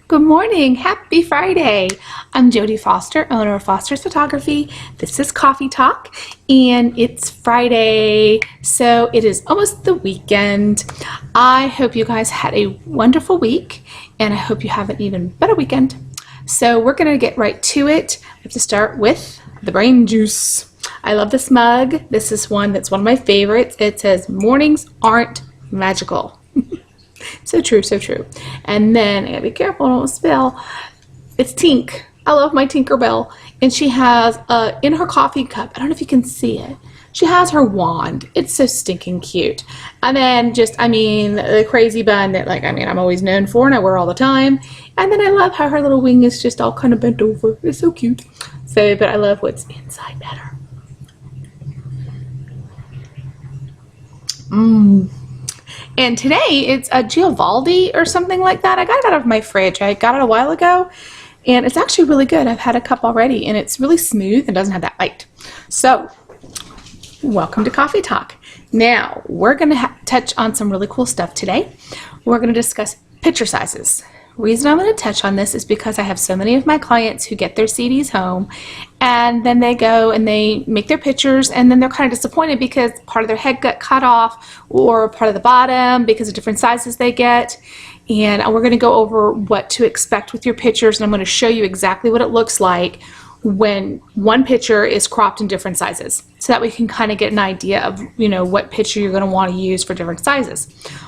Good morning. Happy Friday. I'm Jody Foster, owner of Foster's Photography. This is Coffee Talk, and it's Friday, so it is almost the weekend. I hope you guys had a wonderful week, and I hope you have an even better weekend. So we're going to get right to it. We have to start with the brain juice. I love this mug. This is one that's one of my favorites. It says, "Mornings aren't magical." So true, so true. And then I gotta be careful, I don't spill. It's Tink. I love my Tinkerbell. And she has in her coffee cup, I don't know if you can see it, she has her wand. It's so stinking cute. And then the crazy bun that I'm always known for and I wear all the time. And then I love how her little wing is just all kind of bent over. It's so cute. But I love what's inside better. And today it's a Giovanni or something like that. I got it out of my fridge. I got it a while ago and it's actually really good. I've had a cup already and it's really smooth and doesn't have that bite. So welcome to Coffee Talk. Now we're going to touch on some really cool stuff today. We're going to discuss picture sizes. Reason I'm going to touch on this is because I have so many of my clients who get their CDs home and then they go and they make their pictures and then they're kind of disappointed because part of their head got cut off or part of the bottom because of different sizes they get. And we're going to go over what to expect with your pictures, and I'm going to show you exactly what it looks like when one picture is cropped in different sizes, so that we can kind of get an idea of what picture you're going to want to use for different sizes.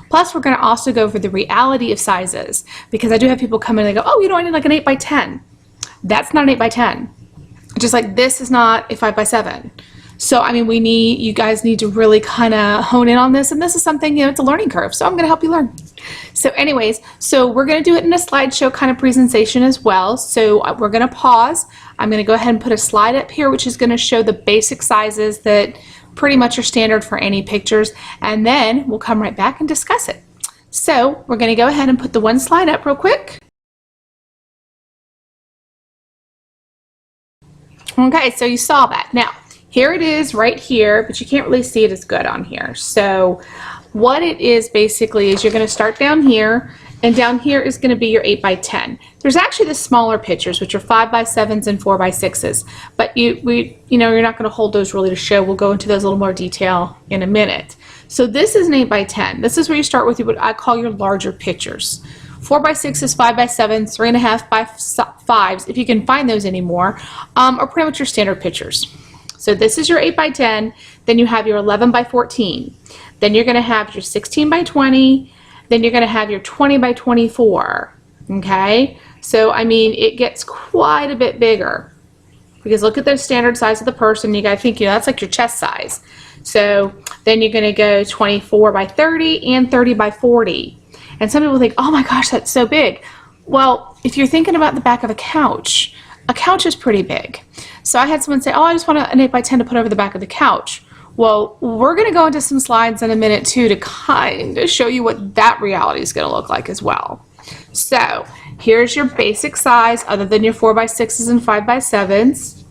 Plus we're going to also go over the reality of sizes, because I do have people come in and they go, "Oh, I need like an 8 by 10. That's not an 8 by 10. Just like this is not a 5 by 7. So you guys need to really kind of hone in on this, and this is something, it's a learning curve, so I'm going to help you learn. So anyways, we're going to do it in a slideshow kind of presentation as well. So we're going to pause. I'm going to go ahead and put a slide up here which is going to show the basic sizes that pretty much are standard for any pictures, and then we'll come right back and discuss it. So we're going to go ahead and put the one slide up real quick. Okay, so you saw that. Now here it is right here, but you can't really see it as good on here. So what it is basically is you're going to start down here, and down here is going to be your 8 by 10. There's actually the smaller pictures, which are 5 by 7s and 4 by 6s, but you're not going to hold those really to show. We'll go into those a little more detail in a minute. So this is an 8 by 10. This is where you start with what I call your larger pictures. 4 by 6s, 5 by 7s, 3.5 by 5s, if you can find those anymore, are pretty much your standard pictures. So this is your 8 by 10, then you have your 11 by 14, then you're going to have your 16 by 20, then you're going to have your 20 by 24, okay? So it gets quite a bit bigger, because look at the standard size of the person. You got to think, that's like your chest size. So then you're going to go 24 by 30 and 30 by 40. And some people think, "Oh my gosh, that's so big." Well, if you're thinking about the back of a couch is pretty big. So I had someone say, "Oh, I just want an 8 by 10 to put over the back of the couch." Well, we're going to go into some slides in a minute too to kind of show you what that reality is going to look like as well. So here's your basic size other than your 4 by 6s and 5 by 7s.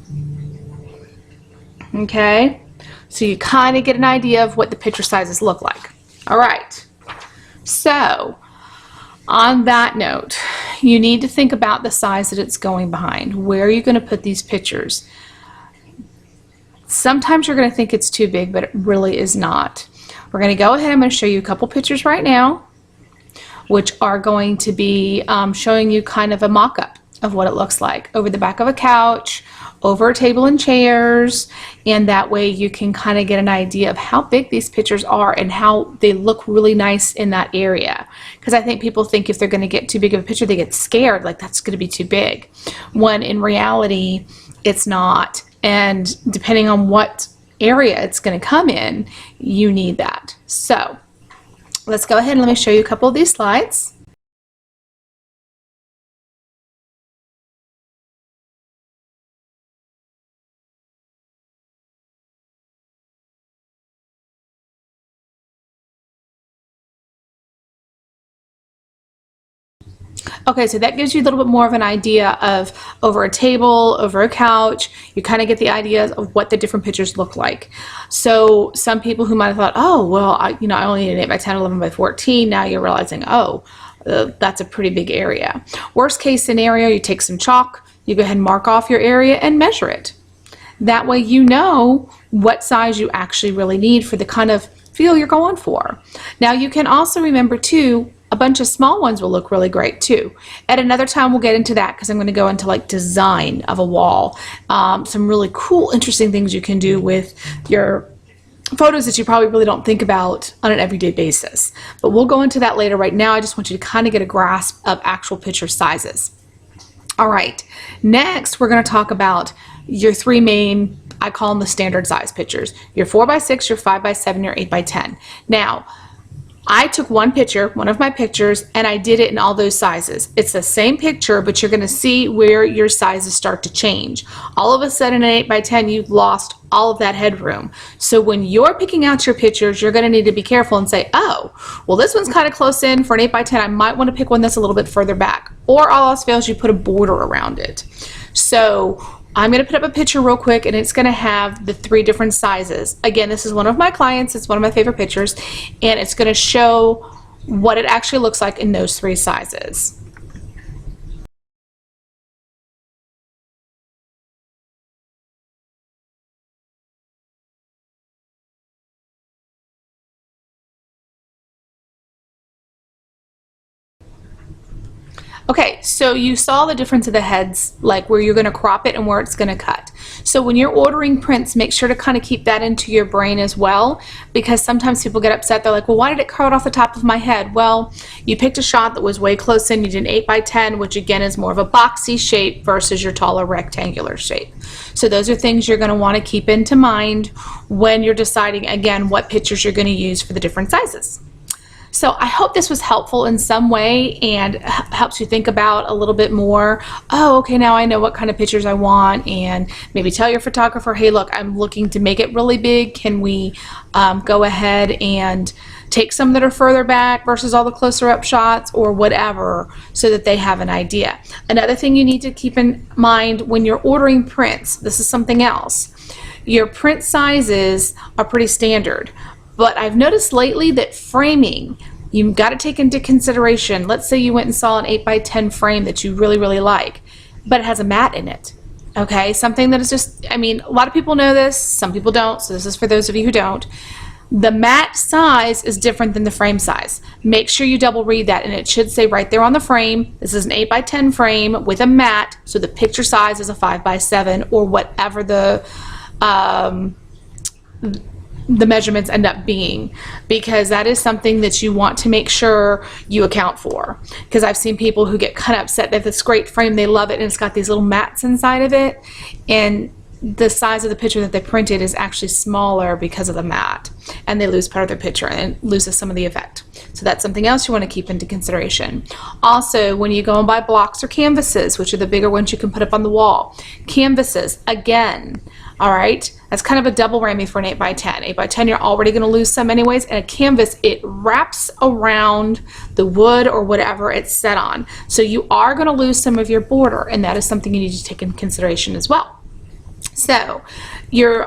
Okay, so you kind of get an idea of what the picture sizes look like. All right, so on that note, you need to think about the size that it's going behind. Where are you going to put these pictures? Sometimes you're going to think it's too big, but it really is not. We're going to go ahead. I'm going to show you a couple pictures right now, which are going to be showing you kind of a mock-up of what it looks like over the back of a couch, over a table and chairs, and that way you can kind of get an idea of how big these pictures are and how they look really nice in that area. Because I think people think if they're going to get too big of a picture, they get scared, like that's going to be too big. When in reality, it's not. And depending on what area it's going to come in, you need that. So let's go ahead and let me show you a couple of these slides. Okay, so that gives you a little bit more of an idea of over a table, over a couch. You kind of get the idea of what the different pictures look like. So some people who might have thought, "Oh, well, I only need an 8 by 10, 11 by 14. Now you're realizing, oh, That's a pretty big area. Worst case scenario, you take some chalk, you go ahead and mark off your area and measure it. That way you know what size you actually really need for the kind of feel you're going for. Now you can also remember too, a bunch of small ones will look really great too. At another time we'll get into that because I'm going to go into like design of a wall. Some really cool, interesting things you can do with your photos that you probably really don't think about on an everyday basis. But we'll go into that later. Right now I just want you to kind of get a grasp of actual picture sizes. All right, next we're going to talk about your three main, I call them the standard size pictures. Your 4x6, your 5x7, your 8x10. Now, I took one picture, one of my pictures, and I did it in all those sizes. It's the same picture, but you're going to see where your sizes start to change. All of a sudden, an 8x10, you've lost all of that headroom. So when you're picking out your pictures, you're going to need to be careful and say, oh, well, this one's kind of close in. For an 8x10, I might want to pick one that's a little bit further back. Or all else fails, you put a border around it. So I'm going to put up a picture real quick, and it's going to have the three different sizes. Again, this is one of my clients. It's one of my favorite pictures, and it's going to show what it actually looks like in those three sizes. Okay, so you saw the difference of the heads, like where you're going to crop it and where it's going to cut. So when you're ordering prints, make sure to kind of keep that into your brain as well, because sometimes people get upset. They're like, well, why did it cut off the top of my head? Well, you picked a shot that was way close in. You did an 8x10, which again is more of a boxy shape versus your taller rectangular shape. So those are things you're going to want to keep into mind when you're deciding, again, what pictures you're going to use for the different sizes. So I hope this was helpful in some way and helps you think about a little bit more. Oh, okay, now I know what kind of pictures I want, and maybe tell your photographer, hey, look, I'm looking to make it really big. Can we go ahead and take some that are further back versus all the closer up shots or whatever, so that they have an idea. Another thing you need to keep in mind when you're ordering prints, this is something else. Your print sizes are pretty standard. But I've noticed lately that framing, you've got to take into consideration. Let's say you went and saw an 8x10 frame that you really, really like, but it has a mat in it. Okay, something that is just, I mean, a lot of people know this, some people don't, so this is for those of you who don't. The mat size is different than the frame size. Make sure you double read that, and it should say right there on the frame, this is an 8x10 frame with a mat, so the picture size is a 5x7 or whatever the measurements end up being, because that is something that you want to make sure you account for. Because I've seen people who get kind of upset. They have this great frame, they love it, and it's got these little mats inside of it, and the size of the picture that they printed is actually smaller because of the mat, and they lose part of their picture and it loses some of the effect. So that's something else you want to keep into consideration. Also, when you go and buy blocks or canvases, which are the bigger ones you can put up on the wall, canvases, again, all right, that's kind of a double whammy for an 8x10. 8x10, you're already going to lose some anyways, and a canvas, it wraps around the wood or whatever it's set on. So you are going to lose some of your border, and that is something you need to take into consideration as well. So your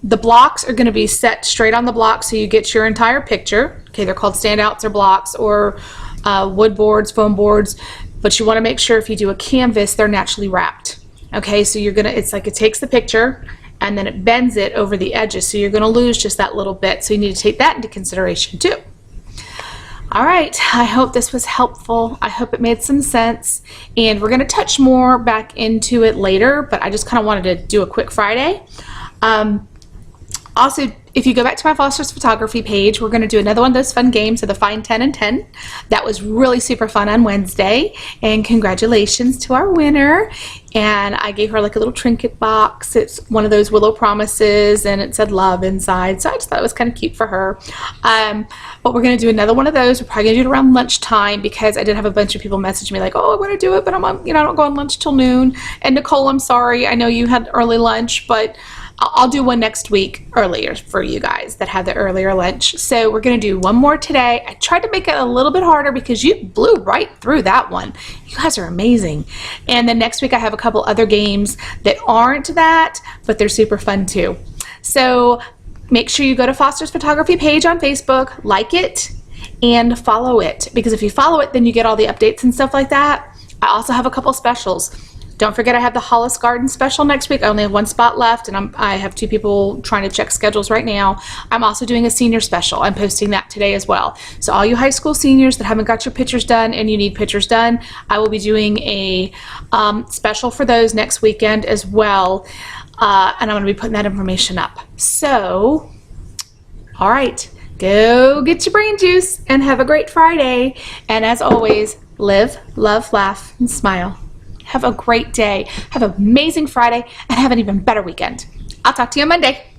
the blocks are going to be set straight on the block, so you get your entire picture. Okay, they're called standouts or blocks or wood boards, foam boards, but you want to make sure if you do a canvas, they're naturally wrapped. Okay, so you're gonna, it's like it takes the picture and then it bends it over the edges, so you're going to lose just that little bit, so you need to take that into consideration too. All right, I hope this was helpful. I hope it made some sense, and we're going to touch more back into it later, but I just kind of wanted to do a quick Friday. Also, if you go back to my Foster's Photography page, we're going to do another one of those fun games of the Find 10 and 10. That was really super fun on Wednesday, and congratulations to our winner. And I gave her like a little trinket box. It's one of those Willow Promises, and it said love inside, so I just thought it was kind of cute for her. But we're going to do another one of those. We're probably going to do it around lunchtime, because I did have a bunch of people message me like, oh, I want to do it, but I'm on, I don't go on lunch till noon. And Nicole, I'm sorry, I know you had early lunch, but I'll do one next week earlier for you guys that had the earlier lunch. So we're going to do one more today. I tried to make it a little bit harder because you blew right through that one. You guys are amazing. And then next week I have a couple other games that aren't that, but they're super fun too. So make sure you go to Foster's Photography page on Facebook, like it, and follow it, because if you follow it, then you get all the updates and stuff like that. I also have a couple specials. Don't forget I have the Hollis Garden special next week. I only have one spot left, and I have 2 people trying to check schedules right now. I'm also doing a senior special. I'm posting that today as well. So all you high school seniors that haven't got your pictures done and you need pictures done, I will be doing a special for those next weekend as well. And I'm going to be putting that information up. So, all right, go get your brain juice and have a great Friday. And as always, live, love, laugh, and smile. Have a great day. Have an amazing Friday and have an even better weekend. I'll talk to you on Monday.